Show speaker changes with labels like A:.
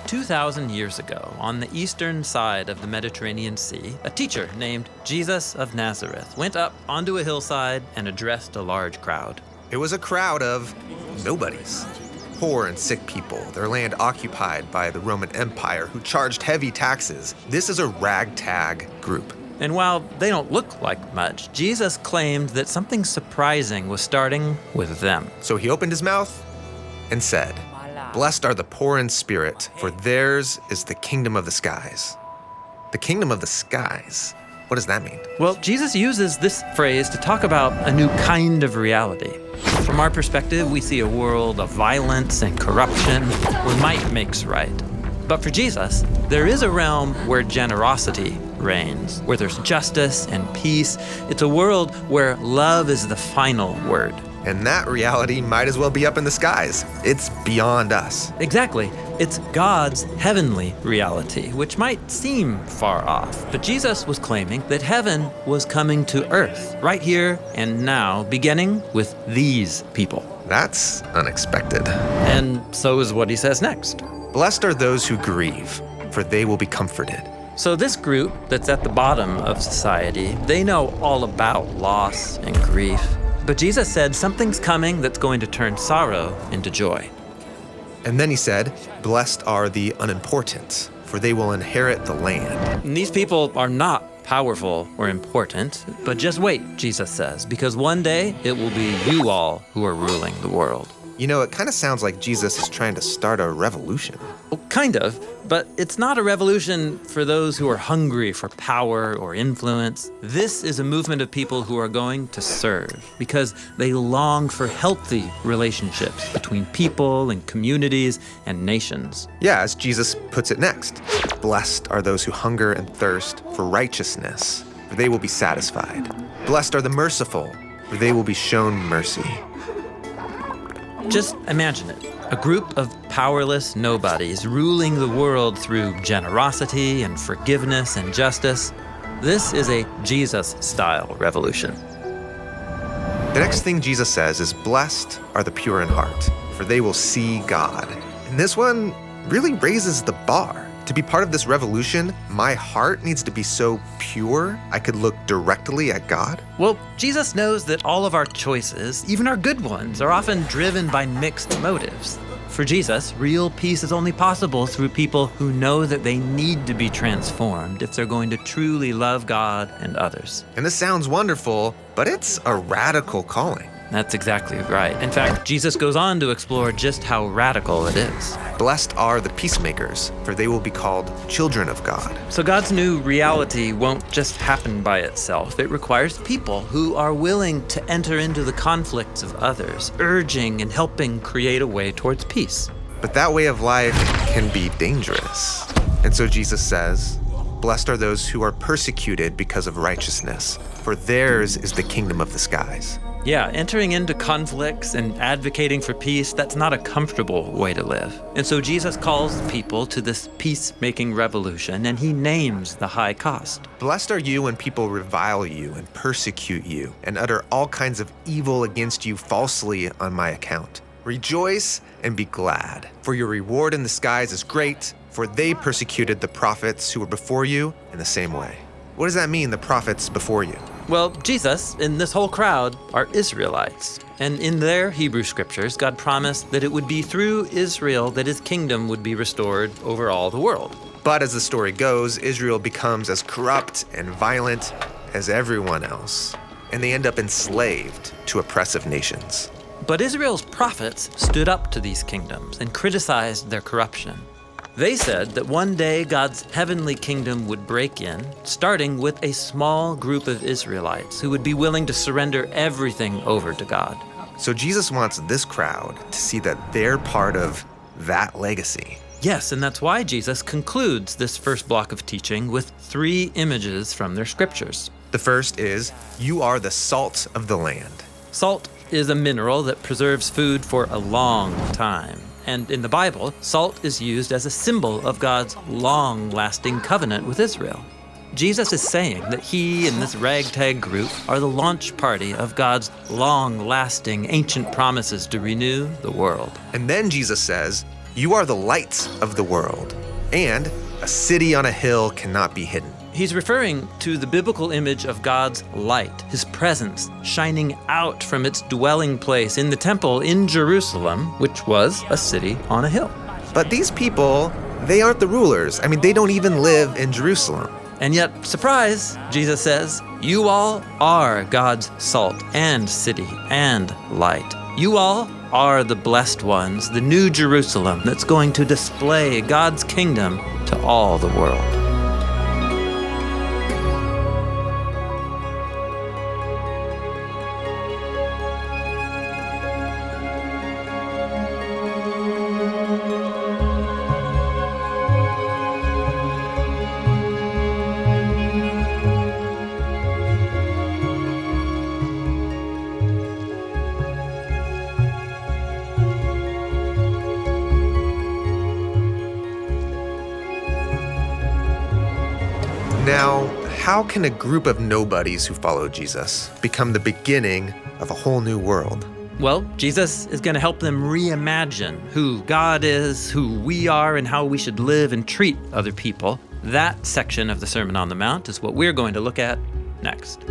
A: 2,000 years ago, on the eastern side of the Mediterranean Sea, a teacher named Jesus of Nazareth went up onto a hillside and addressed a large crowd.
B: It was a crowd of nobodies. Poor and sick people, their land occupied by the Roman Empire, who charged heavy taxes. This is a ragtag group.
A: And while they don't look like much, Jesus claimed that something surprising was starting with them.
B: So he opened his mouth and said, "Blessed are the poor in spirit, for theirs is the kingdom of the skies." The kingdom of the skies? What does that mean?
A: Well, Jesus uses this phrase to talk about a new kind of reality. From our perspective, we see a world of violence and corruption where might makes right. But for Jesus, there is a realm where generosity reigns, where there's justice and peace. It's a world where love is the final word.
B: And that reality might as well be up in the skies. It's beyond us.
A: Exactly. It's God's heavenly reality, which might seem far off. But Jesus was claiming that heaven was coming to earth, right here and now, beginning with these people.
B: That's unexpected.
A: And so is what he says next.
B: Blessed are those who grieve, for they will be comforted.
A: So this group that's at the bottom of society, they know all about loss and grief. But Jesus said something's coming that's going to turn sorrow into joy.
B: And then he said, "Blessed are the unimportant, for they will inherit the land."
A: And these people are not powerful or important, but just wait, Jesus says, because one day it will be you all who are ruling the world.
B: You know, it kind of sounds like Jesus is trying to start a revolution.
A: Well, kind of, but it's not a revolution for those who are hungry for power or influence. This is a movement of people who are going to serve because they long for healthy relationships between people and communities and nations.
B: Yeah, as Jesus puts it next. Blessed are those who hunger and thirst for righteousness, for they will be satisfied. Blessed are the merciful, for they will be shown mercy.
A: Just imagine it, a group of powerless nobodies ruling the world through generosity and forgiveness and justice. This is a Jesus-style revolution.
B: The next thing Jesus says is, "Blessed are the pure in heart, for they will see God." And this one really raises the bar. To be part of this revolution, my heart needs to be so pure I could look directly at God.
A: Well, Jesus knows that all of our choices, even our good ones, are often driven by mixed motives. For Jesus, real peace is only possible through people who know that they need to be transformed if they're going to truly love God and others.
B: And this sounds wonderful, but it's a radical calling.
A: That's exactly right. In fact, Jesus goes on to explore just how radical it is.
B: Blessed are the peacemakers, for they will be called children of God.
A: So God's new reality won't just happen by itself. It requires people who are willing to enter into the conflicts of others, urging and helping create a way towards peace.
B: But that way of life can be dangerous. And so Jesus says, "Blessed are those who are persecuted because of righteousness, for theirs is the kingdom of the skies."
A: Yeah, entering into conflicts and advocating for peace, that's not a comfortable way to live. And so Jesus calls people to this peacemaking revolution, and he names the high cost.
B: Blessed are you when people revile you and persecute you and utter all kinds of evil against you falsely on my account. Rejoice and be glad, for your reward in the skies is great, for they persecuted the prophets who were before you in the same way. What does that mean, the prophets before you?
A: Well, Jesus and this whole crowd are Israelites. And in their Hebrew scriptures, God promised that it would be through Israel that his kingdom would be restored over all the world.
B: But as the story goes, Israel becomes as corrupt and violent as everyone else, and they end up enslaved to oppressive nations.
A: But Israel's prophets stood up to these kingdoms and criticized their corruption. They said that one day God's heavenly kingdom would break in, starting with a small group of Israelites who would be willing to surrender everything over to God.
B: So Jesus wants this crowd to see that they're part of that legacy.
A: Yes, and that's why Jesus concludes this first block of teaching with 3 images from their scriptures.
B: The first is, "You are the salt of the land."
A: Salt is a mineral that preserves food for a long time. And in the Bible, salt is used as a symbol of God's long-lasting covenant with Israel. Jesus is saying that he and this ragtag group are the launch party of God's long-lasting ancient promises to renew the world.
B: And then Jesus says, You are the lights of the world, and a city on a hill cannot be hidden.
A: He's referring to the biblical image of God's light, his presence shining out from its dwelling place in the temple in Jerusalem, which was a city on a hill.
B: But these people, they aren't the rulers. They don't even live in Jerusalem.
A: And yet, surprise, Jesus says, you all are God's salt and city and light. You all are the blessed ones, the new Jerusalem that's going to display God's kingdom to all the world.
B: Now, how can a group of nobodies who follow Jesus become the beginning of a whole new world?
A: Well, Jesus is going to help them reimagine who God is, who we are, and how we should live and treat other people. That section of the Sermon on the Mount is what we're going to look at next.